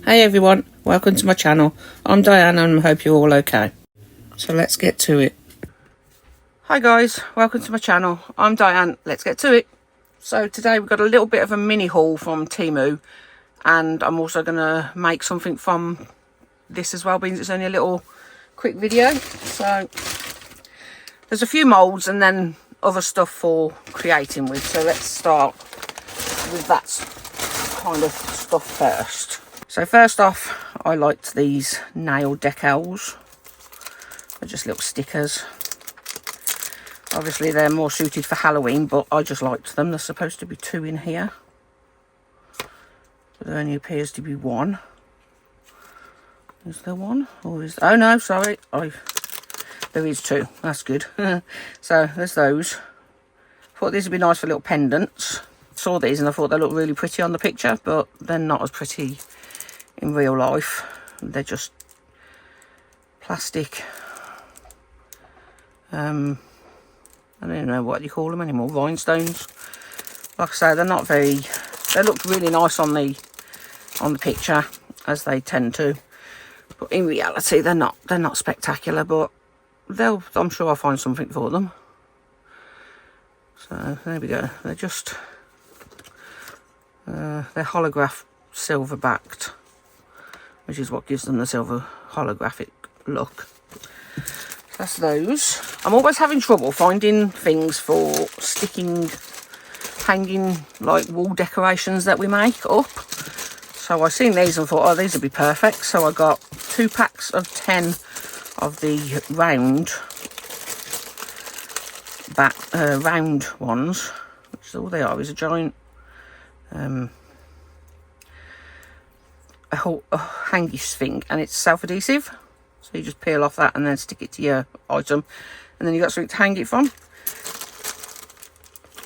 Hey everyone, welcome to my channel. I'm Diane and I hope you're all okay. So let's get to it. Hi guys, welcome to my channel. I'm Diane, let's get to it. So today we've got a little bit of a mini haul from Temu, and I'm also going to make something from this as well, because it's only a little quick video. So there's a few moulds and then other stuff for creating with. So let's start with that kind of stuff first. So first off, I liked these nail decals. They're just little stickers. Obviously they're more suited for Halloween, but I just liked them. There's supposed to be 2 in here, but there only appears to be 1. Is there 1? Or is... oh no, sorry, there is 2. That's good. So there's those. Thought these would be nice for little pendants. Saw these and I thought they looked really pretty on the picture, but they're not as pretty in real life. They're just plastic, I don't even know what you call them anymore, rhinestones. Like I say, they're not very, they look really nice on the picture, as they tend to, but in reality they're not spectacular, but I'm sure I'll find something for them. So there we go. They're just they're holograph silver backed, which is what gives them the silver holographic look. So that's those. I'm always having trouble finding things for sticking, hanging, like wall decorations that we make up. So I seen these and thought, oh, these would be perfect. So I got 2 packs of 10 of the round ones, which is all they are, is a giant a hangy thing, and it's self-adhesive, so you just peel off that and then stick it to your item, and then you've got something to hang it from.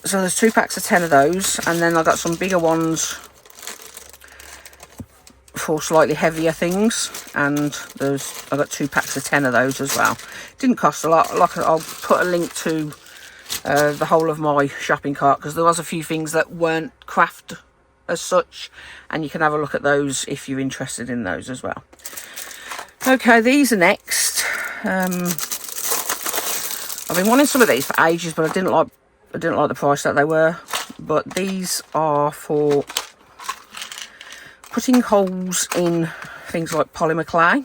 So there's 2 packs of 10 of those, and then I got some bigger ones for slightly heavier things, and I got 2 packs of 10 of those as well. Didn't cost a lot. Like, I'll put a link to the whole of my shopping cart, because there was a few things that weren't craft as such, and you can have a look at those if you're interested in those as well. Okay, these are next. I've been wanting some of these for ages, but I didn't like the price that they were. But these are for putting holes in things like polymer clay.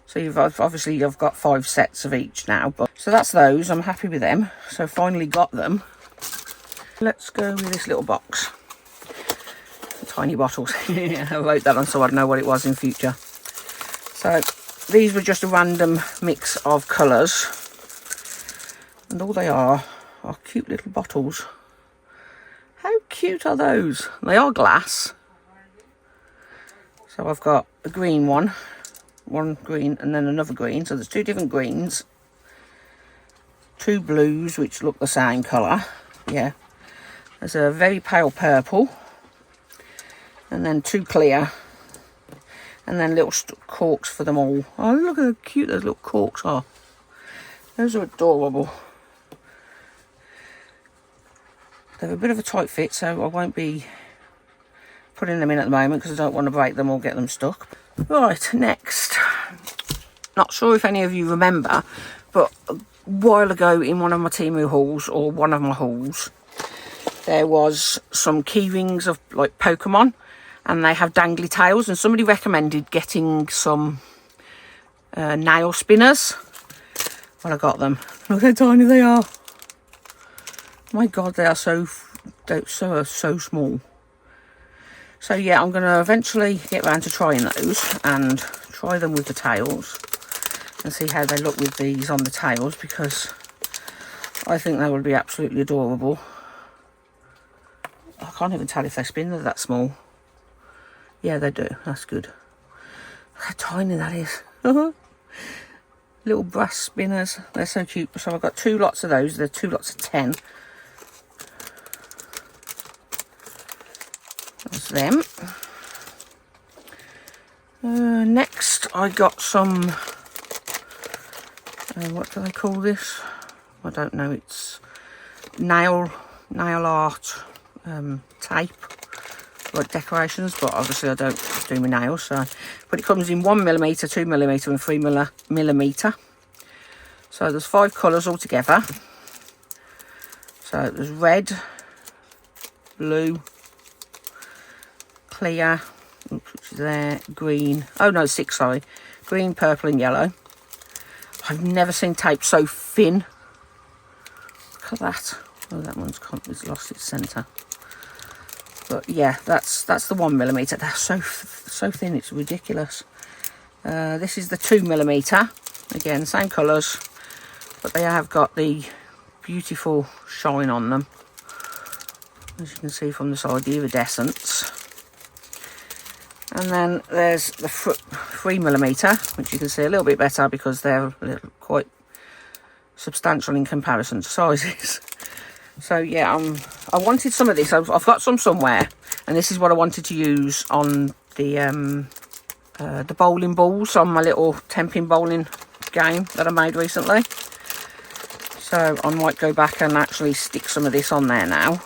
So I've got 5 sets of each now, but so that's those. I'm happy with them. So finally got them. Let's go with this little box. Tiny bottles. I wrote that on so I'd know what it was in future. So these were just a random mix of colours, and all they are cute little bottles. How cute are those? They are glass. So I've got a green one green, and then another green. So there's 2 different greens, 2 blues which look the same colour. Yeah, there's a very pale purple, and then 2 clear, and then little corks for them all. Oh, look how cute those little corks are. Those are adorable. They're a bit of a tight fit, so I won't be putting them in at the moment because I don't want to break them or get them stuck. Right, next. Not sure if any of you remember, but a while ago in one of my Temu hauls, or one of my hauls, there was some key rings of like Pokemon, and they have dangly tails, and somebody recommended getting some nail spinners. Well, I got them. Look how tiny they are. My God, they are so small. So yeah, I'm going to eventually get round to trying those and try them with the tails and see how they look with these on the tails, because I think they would be absolutely adorable. I can't even tell if they spin, they're that small. Yeah, they do. That's good. Look how tiny that is. Little brass spinners. They're so cute. So I've got 2 lots of those. They're 2 lots of 10. That's them. Next, I got some... what do they call this? I don't know. It's nail art tape, like decorations, but obviously I don't to do my nails. So, but it comes in 1mm, 2mm and 3mm. So there's 5 colours altogether. So there's red, blue, clear, which is there, green, oh no, 6, sorry, green, purple and yellow. I've never seen tape so thin. Look at that. Oh, that one's lost its centre. But yeah, that's the 1mm. They're so thin, it's ridiculous. This is the 2mm. Again, same colours, but they have got the beautiful shine on them, as you can see from the side, the iridescence. And then there's the 3mm, which you can see a little bit better because they're quite substantial in comparison to sizes. So yeah, I wanted some of this. I've got some somewhere, and this is what I wanted to use on the bowling balls on my little 10-pin bowling game that I made recently. So I might go back and actually stick some of this on there now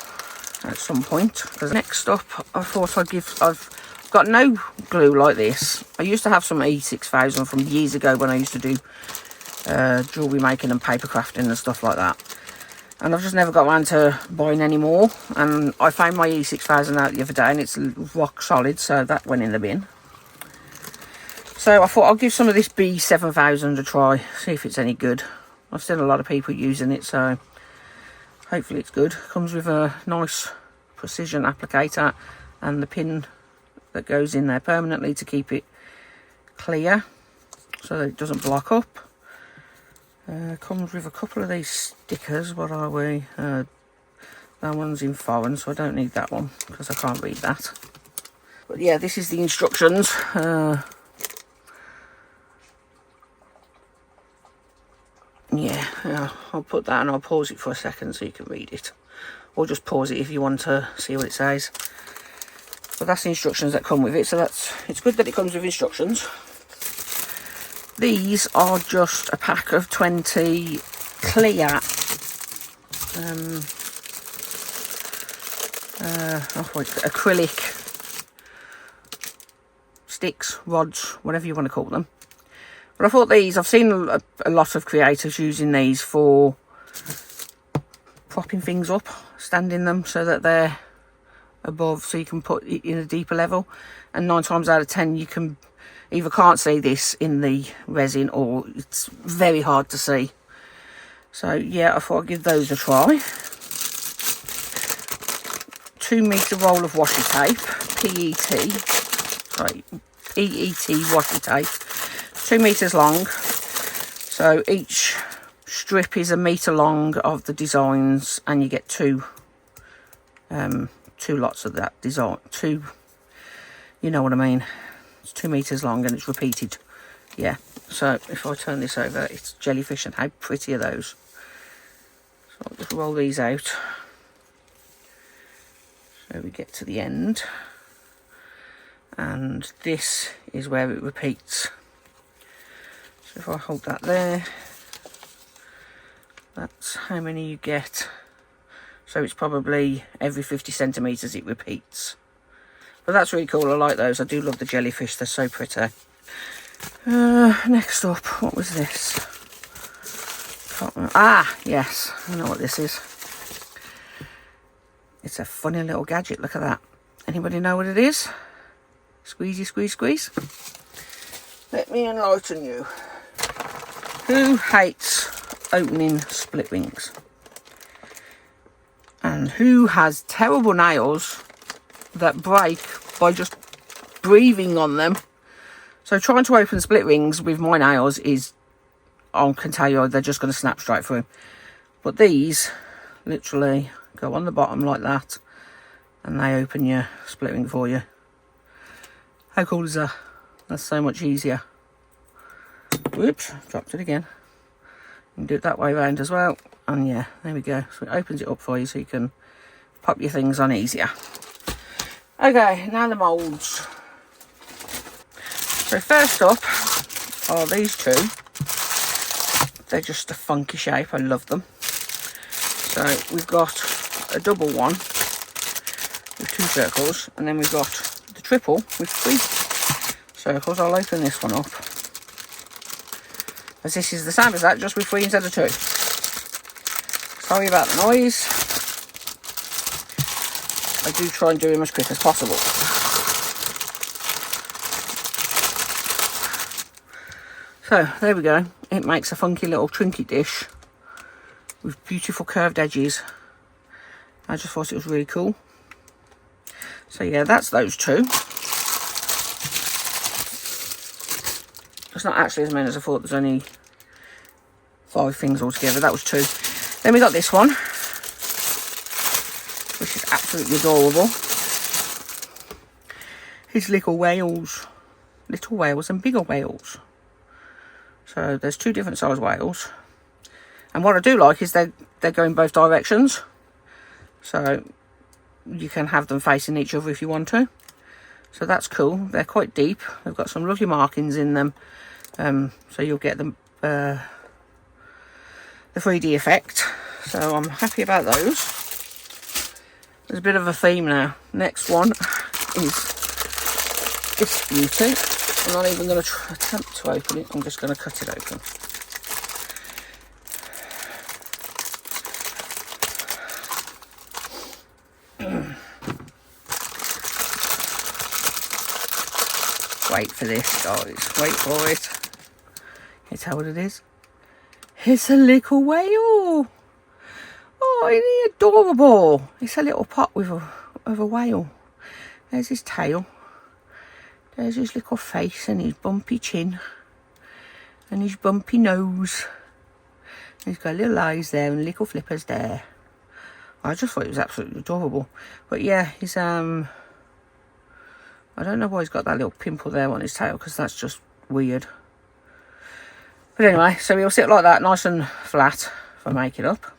at some point. Next up, I thought I've got no glue like this. I used to have some E6000 from years ago when I used to do jewellery making and paper crafting and stuff like that. And I've just never got around to buying any more. And I found my E6000 out the other day and it's rock solid, so that went in the bin. So I thought I'll give some of this B7000 a try, see if it's any good. I've seen a lot of people using it, so hopefully it's good. Comes with a nice precision applicator and the pin that goes in there permanently to keep it clear so that it doesn't block up. Comes with a couple of these stickers. What are we? That one's in foreign, so I don't need that one because I can't read that. But yeah, this is the instructions. Yeah, I'll put that and I'll pause it for a second so you can read it. Or just pause it if you want to see what it says. But that's the instructions that come with it, so it's good that it comes with instructions. These are just a pack of 20 clear acrylic sticks, rods, whatever you want to call them. But I thought these, I've seen a lot of creators using these for propping things up, standing them so that they're above, so you can put it in a deeper level. And 9 times out of 10 you can either can't see this in the resin or it's very hard to see. So yeah, I thought I'd give those a try. 2-meter roll of washi tape, EET washi tape, 2 meters long. So each strip is 1 meter long of the designs, and you get two lots of that design. You know what I mean. It's 2 meters long and it's repeated. Yeah, so if I turn this over, it's jellyfish, and how pretty are those? So I'll just roll these out so we get to the end, and this is where it repeats. So if I hold that there, that's how many you get. So it's probably every 50 centimeters it repeats. But that's really cool. I like those. I do love the jellyfish. They're so pretty. Next up, what was this? Yes, I know what this is. It's a funny little gadget. Look at that. Anybody know what it is? Squeezy, squeeze, squeeze. Let me enlighten you. Who hates opening split rings? And who has terrible nails that break by just breathing on them? So trying to open split rings with my nails is, I can tell you, they're just going to snap straight through. But these literally go on the bottom like that, and they open your split ring for you. How cool is that? That's so much easier. Whoops, dropped it again. You can do it that way around as well. And yeah, there we go. So it opens it up for you so you can pop your things on easier. Okay, now the moulds. So first up are these two. They're just a funky shape. I love them. So we've got a double one with 2 circles, and then we've got the triple with 3 So of course I'll open this one up, as this is the same as that, just with 3 instead of 2. Sorry about the noise. I do try and do them as quick as possible. So there we go. It makes a funky little trinket dish with beautiful curved edges. I just thought it was really cool. So yeah, that's those 2. It's not actually as many as I thought. There's only 5 things altogether. That was 2. Then we got this one, which is absolutely adorable. His little whales and bigger whales. So there's 2 different size whales. And what I do like is they go in both directions. So you can have them facing each other if you want to. So that's cool. They're quite deep. They've got some lovely markings in them. So you'll get the 3D effect. So I'm happy about those. There's a bit of a theme now. Next one is this beauty. I'm not even going to attempt to open it. I'm just going to cut it open. Wait for this, guys. Wait for it. Can you tell what it is? It's a little whale. Oh, isn't he adorable? It's a little pot with a whale. There's his tail. There's his little face and his bumpy chin. And his bumpy nose. He's got little eyes there and little flippers there. I just thought it was absolutely adorable. But yeah, he's I don't know why he's got that little pimple there on his tail, because that's just weird. But anyway, so he'll sit like that, nice and flat, if I make it up.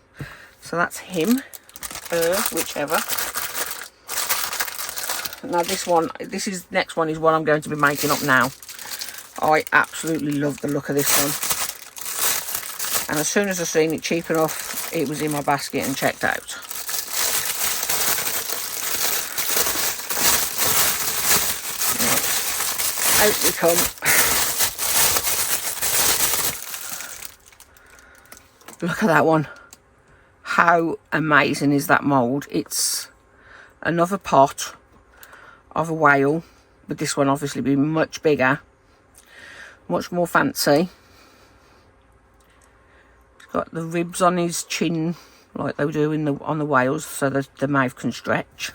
So that's him, whichever. Now this next one is what I'm going to be making up now. I absolutely love the look of this one. And as soon as I seen it cheap enough, it was in my basket and checked out. Out we come. Look at that one. How amazing is that mould? It's another pot of a whale, but this one obviously be much bigger, much more fancy. He's got the ribs on his chin like they do on the whales, so that the mouth can stretch.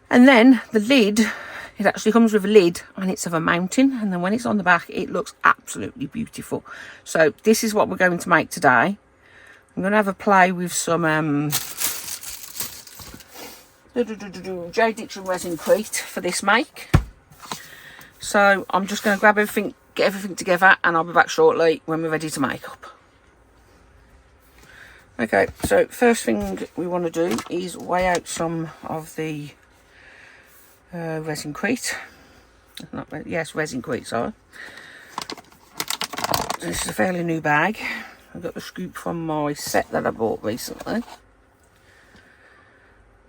And then the lid, it actually comes with a lid, and it's of a mountain, and then when it's on the back it looks absolutely beautiful. So this is what we're going to make today. I'm going to have a play with some J. Dixon resin-crete for this make. So I'm just going to grab everything, get everything together, and I'll be back shortly when we're ready to make up. Okay, so first thing we want to do is weigh out some of the resin-crete. Yes, resin-crete, sorry. This is a fairly new bag. I got the scoop from my set that I bought recently.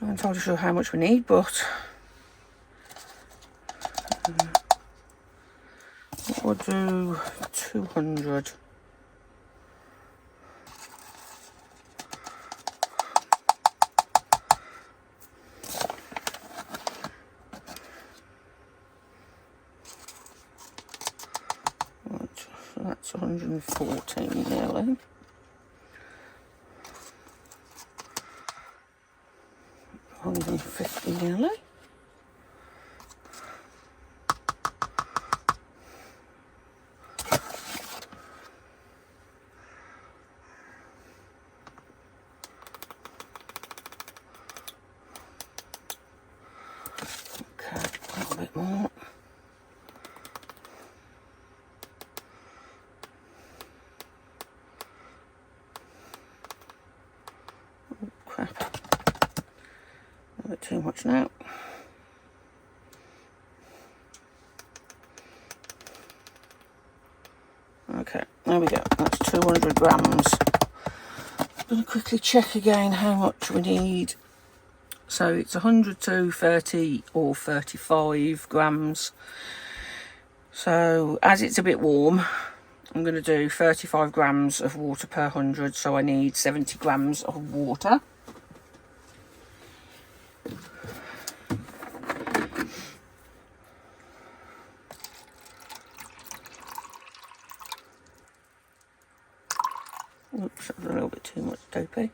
Not entirely sure how much we need, but we'll do 200. So that's 114 nearly. $150 nearly. Okay, a little bit more. Oh crap. A bit too much now. Okay, there we go. That's 200 grams. I'm going to quickly check again how much we need So it's 100 to 30 or 35 grams. So as it's a bit warm, I'm going to do 35 grams of water per 100. So I need 70 grams of water. Oops, that was a little bit too much dopey.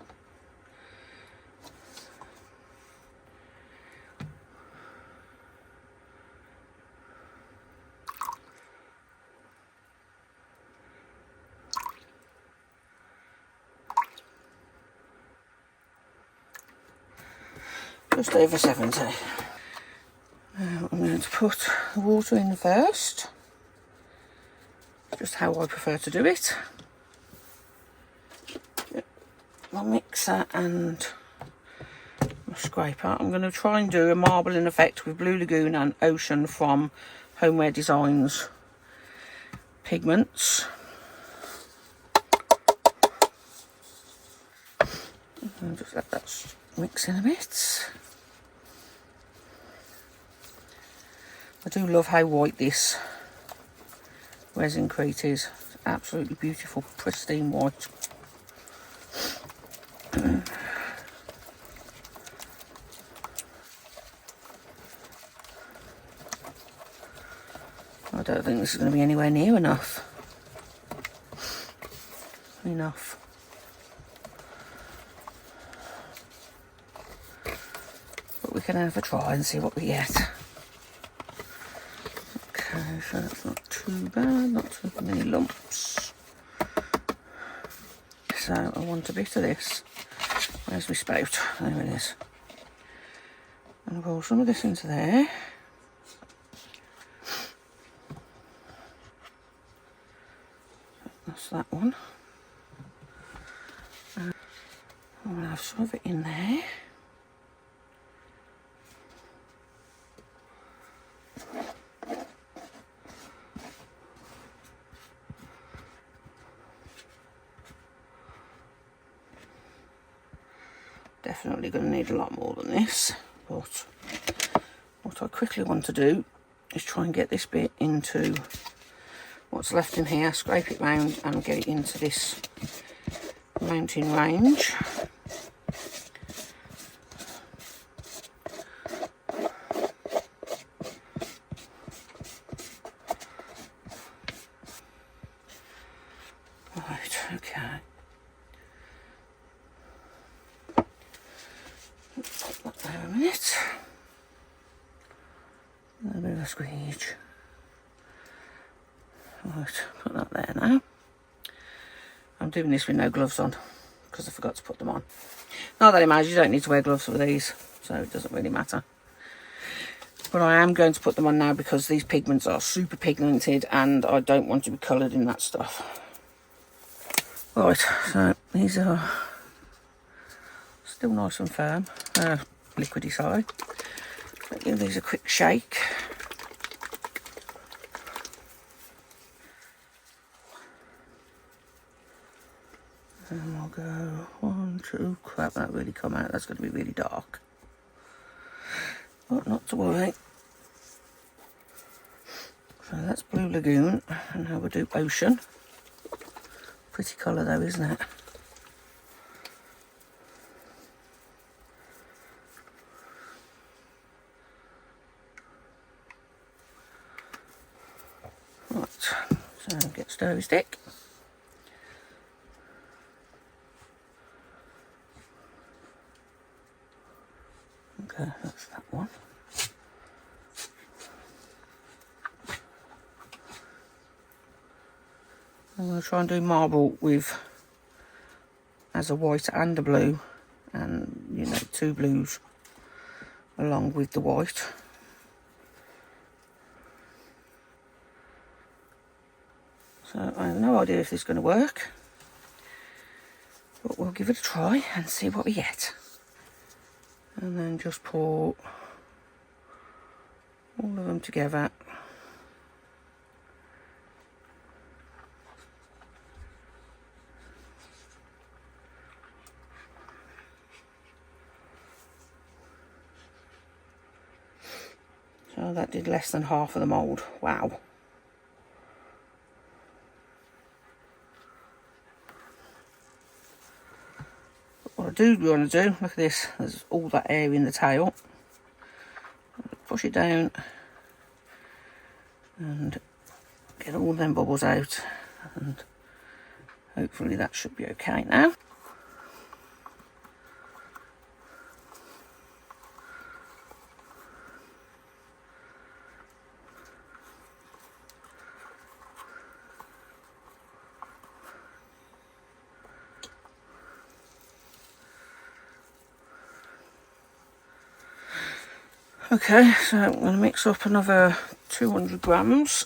Just over 70. Now I'm going to put the water in first. Just how I prefer to do it. My mixer and my scraper. I'm going to try and do a marbling effect with Blue Lagoon and Ocean from Homeware Designs pigments. And just let that mix in a bit. I do love how white this resin crate is. It's absolutely beautiful, pristine white. I don't think this is going to be anywhere near enough. But we can have a try and see what we get. Okay, so that's not too bad, not too many lumps. So I want a bit of this. Where's my spout? There it is. I'm going to pour some of this into there. That's that one. I'm going to have some of it in there. Definitely going to need a lot more than this, but what I quickly want to do is try and get this bit into what's left in here, scrape it round and get it into this mounting range. Right, okay. Put that there a minute. A bit of a squeege. Right, put that there now. I'm doing this with no gloves on because I forgot to put them on. Not that it matters, you don't need to wear gloves for these, so it doesn't really matter. But I am going to put them on now because these pigments are super pigmented and I don't want to be coloured in that stuff. Right, so these are still nice and firm, liquidy side. Give these a quick shake. And I'll go 1, 2, crap, that really come out, that's going to be really dark. But not to worry. So that's Blue Lagoon, and now we'll do Ocean. Pretty colour though, isn't it? Right, so get stirry stick. Okay, that's that one. I'm going to try and do marble with as a white and a blue, and you know, 2 blues along with the white. So I have no idea if this is going to work, but we'll give it a try and see what we get. And then just pour all of them together. So that did less than half of the mould. Wow. What I do want to do, look at this, there's all that air in the tail. Push it down and get all them bubbles out, and hopefully that should be okay now. Okay, so I'm going to mix up another 200 grams.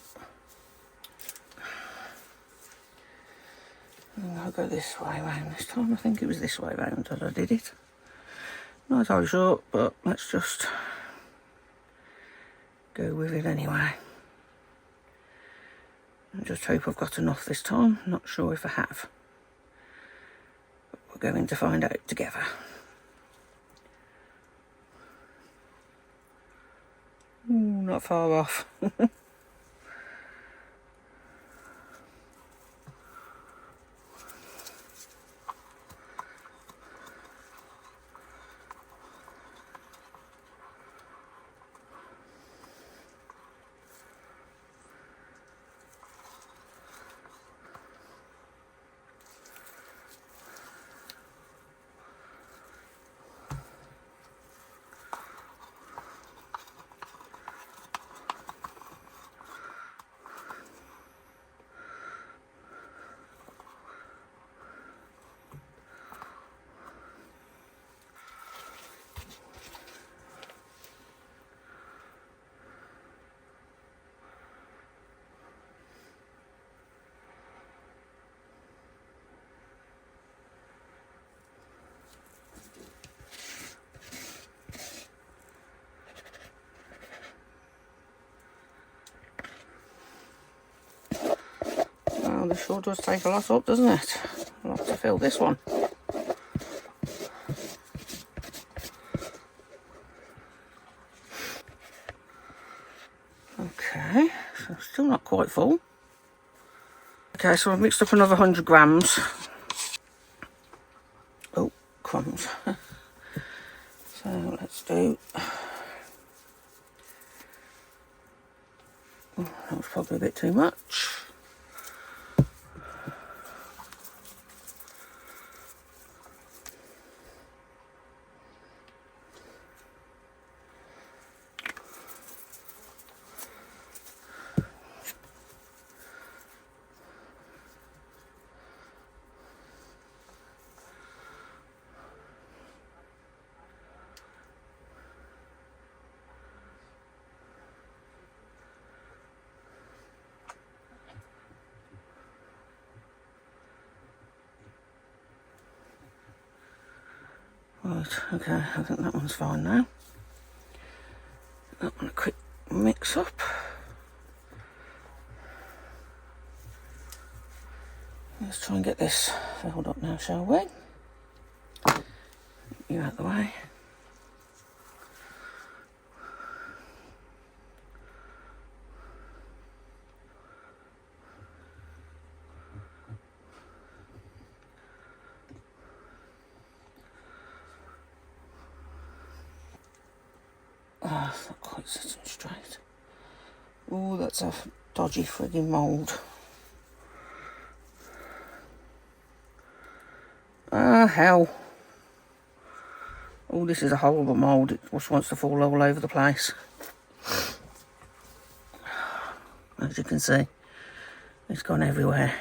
And I'll go this way round this time. I think it was this way round that I did it. Not entirely sure, but let's just go with it anyway. I just hope I've got enough this time. Not sure if I have. But we're going to find out together. Ooh, not far off. Well, this sure does take a lot up, doesn't it? I'll have to fill this one. Okay, so still not quite full. Okay, so I've mixed up another 100 grams. Oh, crumbs. So let's do... Oh, that was probably a bit too much. Right, okay, I think that one's fine now. That one a quick mix up. Let's try and get this filled up now, shall we? You out the way. Oh, it's not quite sitting straight. Oh, that's a dodgy frigging mould. Ah, hell. Oh, this is a horrible mould. It just wants to fall all over the place. As you can see, it's gone everywhere.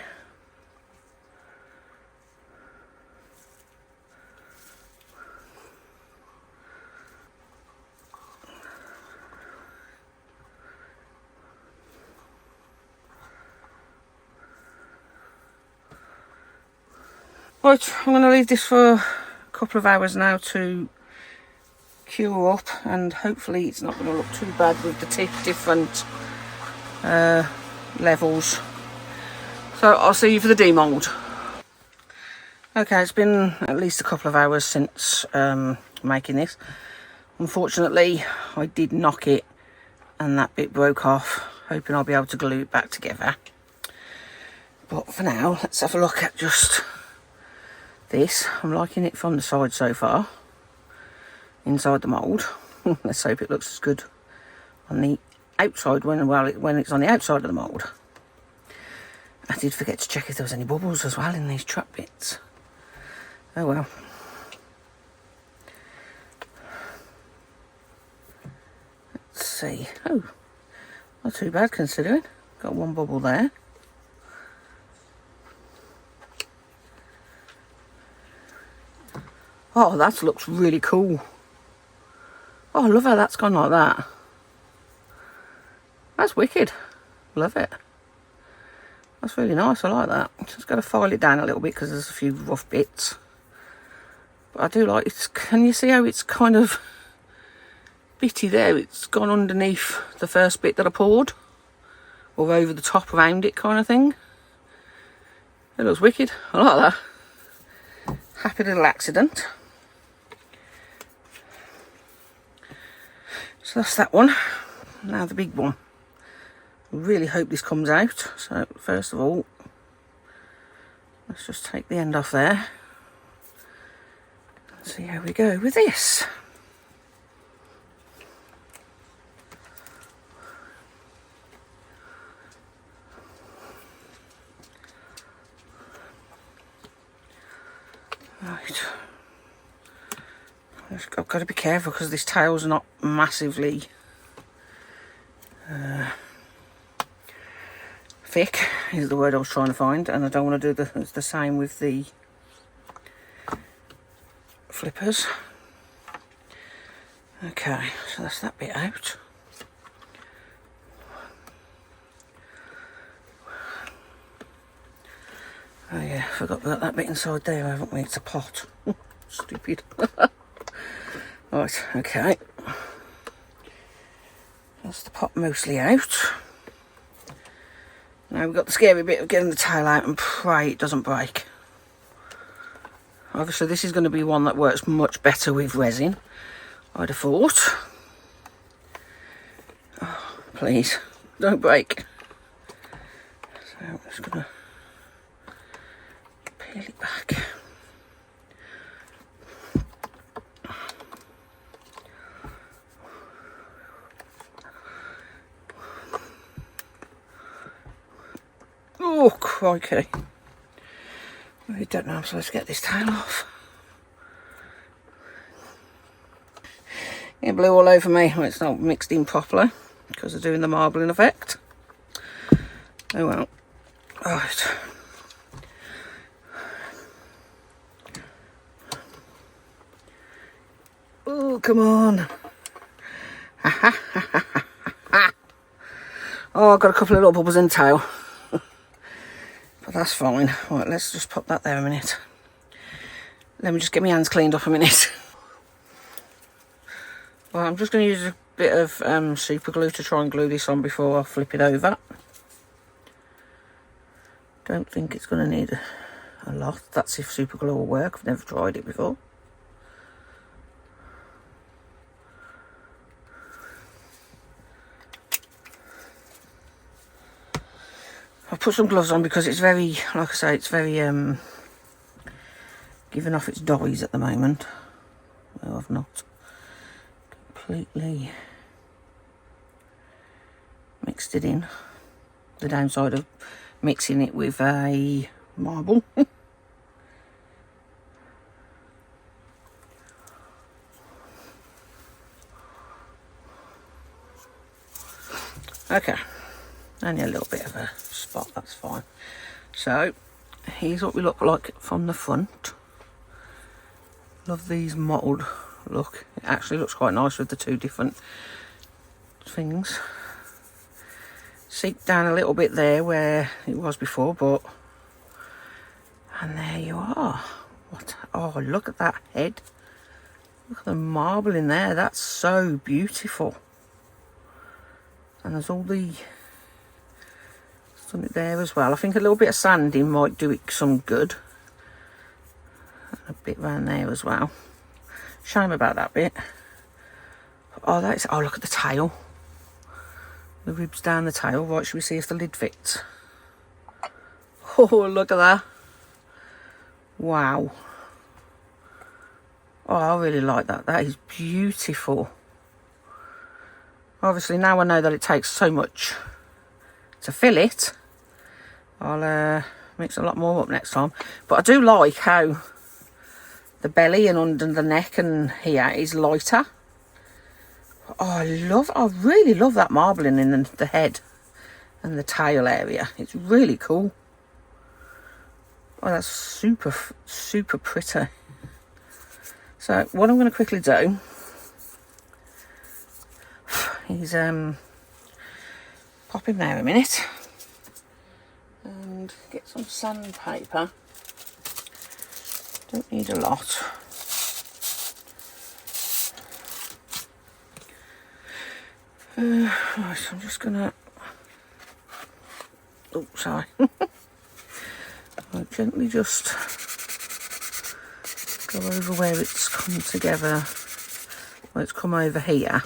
Right, I'm going to leave this for a couple of hours now to cure up, and hopefully it's not going to look too bad with the different levels. So I'll see you for the demold. Okay, it's been at least a couple of hours since making this. Unfortunately, I did knock it and that bit broke off, hoping I'll be able to glue it back together. But for now, let's have a look at just this. I'm liking it from the side so far, inside the mould. Let's hope it looks as good on the outside when it's on the outside of the mould. I did forget to check if there was any bubbles as well in these trap bits. Oh well. Let's see. Oh, not too bad considering. Got one bubble there. Oh, that looks really cool. Oh, I love how that's gone like that. That's wicked. Love it. That's really nice. I like that. Just got to file it down a little bit because there's a few rough bits. But I do like it. Can you see how it's kind of bitty there? It's gone underneath the first bit that I poured, or over the top around it kind of thing. It looks wicked. I like that. Happy little accident. So that's that one. Now the big one. I really hope this comes out. So first of all, let's just take the end off there. Let's see how we go with this. Right. I've got to be careful because this tail's not massively thick, is the word I was trying to find, and I don't want to do the same with the flippers. Okay, so that's that bit out. Oh yeah, forgot we got that bit inside there, haven't we? It's a pot. Stupid. Right, okay. That's the pot mostly out. Now we've got the scary bit of getting the tail out and pray it doesn't break. Obviously this is going to be one that works much better with resin, I'd have thought. Oh, please, don't break. So I'm just going to peel it back. Oh, crikey. I don't know how I'm supposed to get this tail off. It blew all over me when it's not mixed in properly because of doing the marbling effect. Oh well. Right. Oh, come on. Oh, I've got a couple of little bubbles in the tail. But that's fine. Right, let's just pop that there a minute. Let me just get my hands cleaned up a minute. Well, I'm just going to use a bit of super glue to try and glue this on before I flip it over. Don't think it's going to need a lot. That's if super glue will work. I've never tried it before. I've put some gloves on because it's very, like I say, it's very giving off its dyes at the moment. Well, I've not completely mixed it in. The downside of mixing it with a marble. Okay, only a little bit of a spot, that's fine. So here's what we look like from the front. Love these mottled look. It actually looks quite nice with the two different things. Seeped down a little bit there where it was before, but and there you are. What? Oh, look at that head. Look at the marble in there. That's so beautiful. And there's all the something there as well. I think a little bit of sanding might do it some good. And a bit around there as well. Shame about that bit. Oh, that's, oh, look at the tail. the ribs down the tail. Right, should we see if the lid fits? Oh, look at that. Wow. Oh, I really like that. That is beautiful. Obviously, now I know that it takes so much to fill it, I'll mix a lot more up next time. But I do like how the belly and under the neck and here is lighter. Oh, I really love that marbling in the head and the tail area. It's really cool. Oh, that's super, super pretty. So what I'm going to quickly do is pop him there a minute and get some sandpaper. Don't need a lot. Right, so I'm just gonna, oh sorry, I'll gently just go over where it's come together, where it's come over here.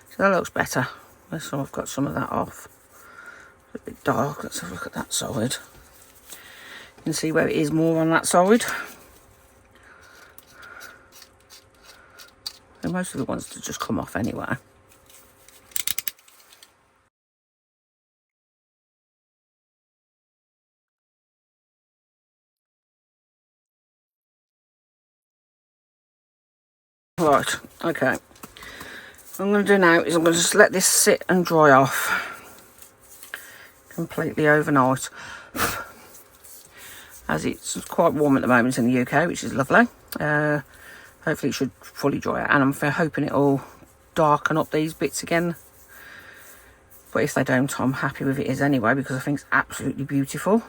So that looks better. So I've got some of that off. It's a bit dark. Let's have a look at that side. You can see where it is more on that side. And most of it wants to just come off anyway. Right, okay. What I'm going to do now is I'm going to just let this sit and dry off completely overnight, as it's quite warm at the moment in the UK, which is lovely. Hopefully it should fully dry out, and I'm hoping it'll darken up these bits again, but if they don't, I'm happy with it as anyway, because I think it's absolutely beautiful.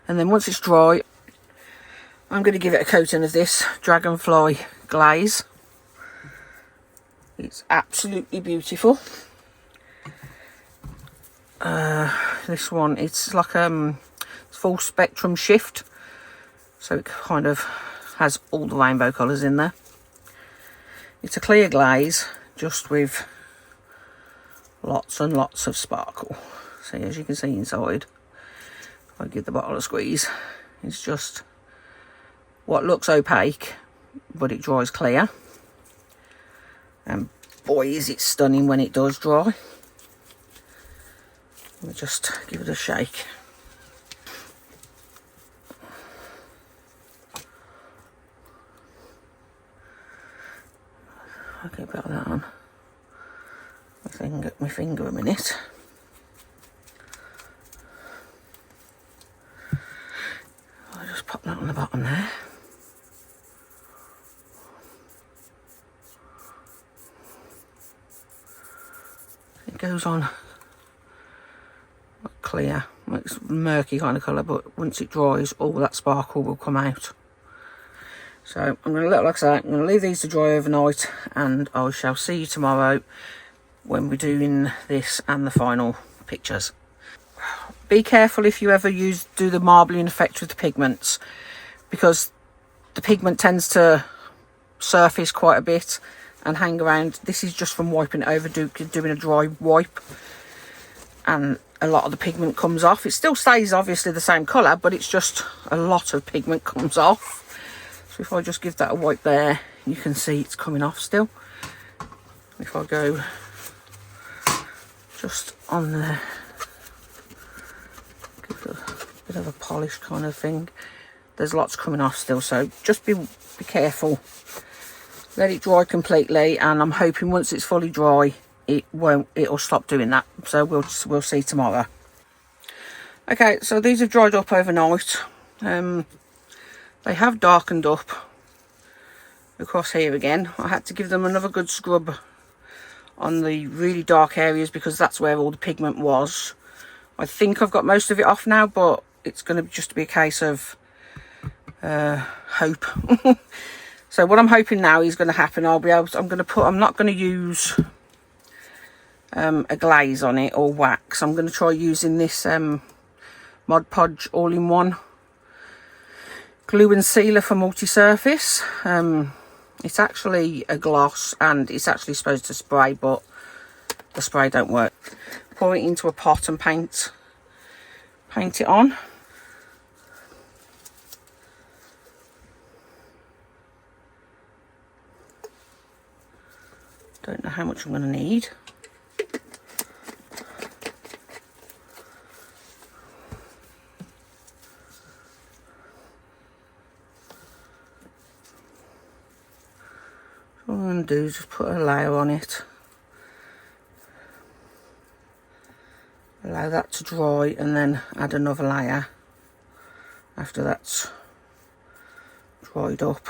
And then once it's dry, I'm going to give it a coating of this dragonfly glaze. It's absolutely beautiful. This one, it's like full spectrum shift, so it kind of has all the rainbow colours in there. It's a clear glaze, just with lots and lots of sparkle. So as you can see inside, I'll give the bottle a squeeze. It's just what looks opaque, but it dries clear. And boy, is it stunning when it does dry. Let me just give it a shake. Okay, put that on my finger a minute. I'll just pop that on the bottom there. It goes on clear, it's murky kind of colour, but once it dries, all that sparkle will come out. So I'm going to like I say, I'm going to leave these to dry overnight, and I shall see you tomorrow when we're doing this and the final pictures. Be careful if you ever do the marbling effect with the pigments, because the pigment tends to surface quite a bit and hang around. This is just from wiping it over, doing a dry wipe, and a lot of the pigment comes off. It still stays obviously the same colour, but it's just a lot of pigment comes off. So if I just give that a wipe there, you can see it's coming off still. If I go just on there, give it a bit of a polish kind of thing, there's lots coming off still, so just be careful. Let it dry completely, and I'm hoping once it's fully dry, it'll stop doing that. So we'll see tomorrow. Okay, so these have dried up overnight. They have darkened up across here again. I had to give them another good scrub on the really dark areas, because that's where all the pigment was. I think I've got most of it off now, but it's going to just be a case of hope. So what I'm hoping now is going to happen, I'm not going to use a glaze on it or wax. I'm going to try using this Mod Podge all-in-one glue and sealer for multi-surface. It's actually a gloss and it's actually supposed to spray, but the spray don't work. Pour it into a pot and paint it on. Don't know how much I'm going to need. All I'm going to do is just put a layer on it. Allow that to dry and then add another layer after that's dried up.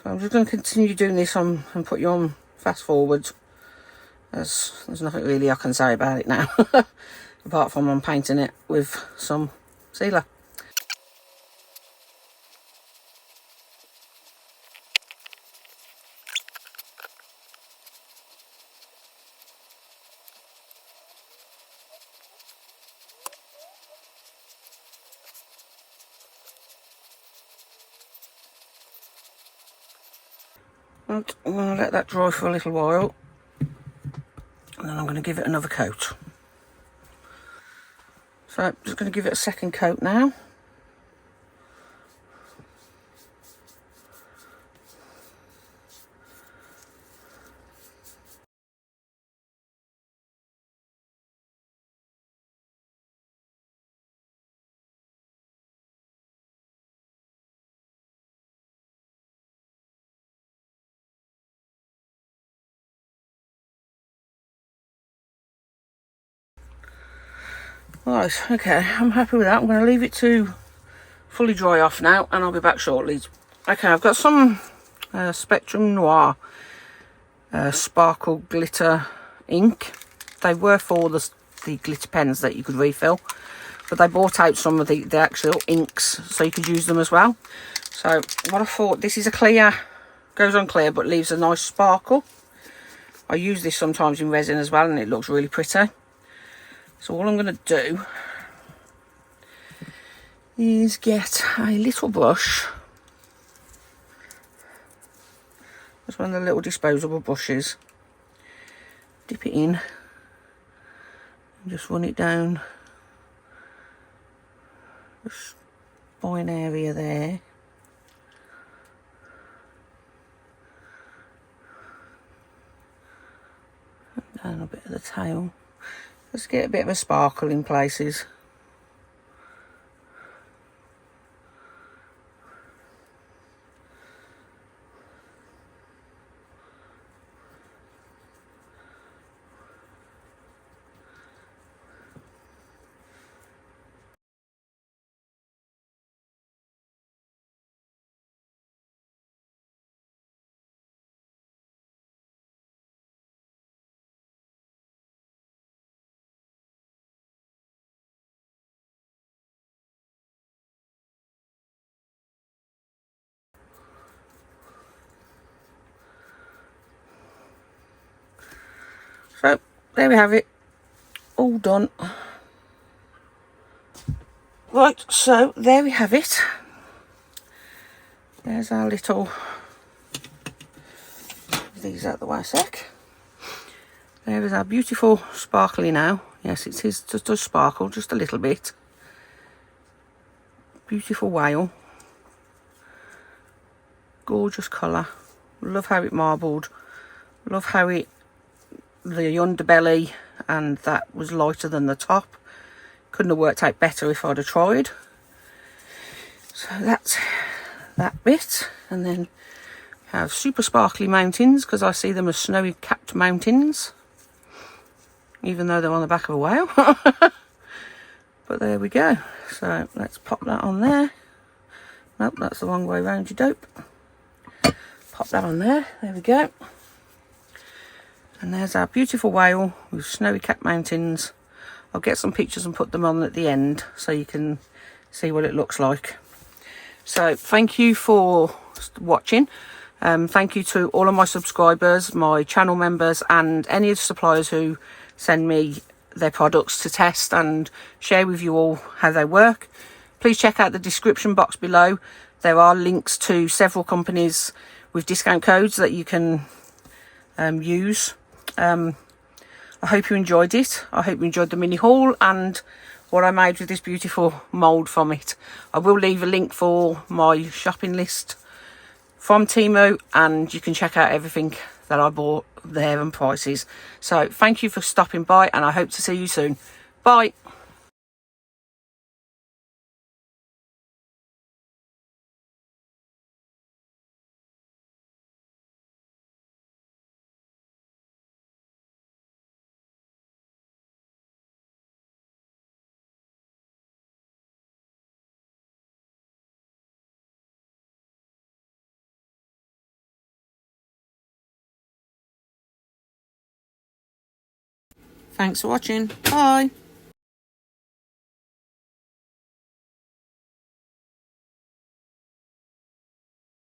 I'm just going to continue doing this on and put you on fast forward, as there's nothing really I can say about it now apart from I'm painting it with some sealer. And I'm going to let that dry for a little while and then I'm going to give it another coat. So I'm just going to give it a second coat now. Right, okay, I'm happy with that. I'm going to leave it to fully dry off now and I'll be back shortly. Okay, I've got some Spectrum Noir sparkle glitter ink. They were for the glitter pens that you could refill, but they bought out some of the actual inks so you could use them as well. So what I thought, this is a clear, goes on clear but leaves a nice sparkle. I use this sometimes in resin as well and it looks really pretty. So all I'm going to do is get a little brush. Just one of the little disposable brushes. Dip it in and just run it down the spine area there. And down a bit of the tail. Just get a bit of a sparkle in places. So there we have it, all done. Right, so there we have it. There's our little, these out the way a sec. There is our beautiful sparkly now. Yes, it is, just does sparkle just a little bit. Beautiful whale. Gorgeous colour. Love how it marbled. Love how it, the underbelly and that was lighter than the top. Couldn't have worked out better if I'd have tried. So that's that bit, and then have super sparkly mountains because I see them as snowy capped mountains. even though they're on the back of a whale. But there we go. So let's pop that on there. Nope, that's the wrong way around, you dope. Pop that on there. There we go. And there's our beautiful whale with snowy capped mountains. I'll get some pictures and put them on at the end so you can see what it looks like. So thank you for watching. Thank you to all of my subscribers, my channel members, and any of the suppliers who send me their products to test and share with you all how they work. Please check out the description box below. There are links to several companies with discount codes that you can use. I hope you enjoyed it. I hope you enjoyed the mini haul and what I made with this beautiful mould from it. I will leave a link for my shopping list from Temu, and you can check out everything that I bought there and prices. So thank you for stopping by, and I hope to see you soon. Bye. Thanks for watching. Bye.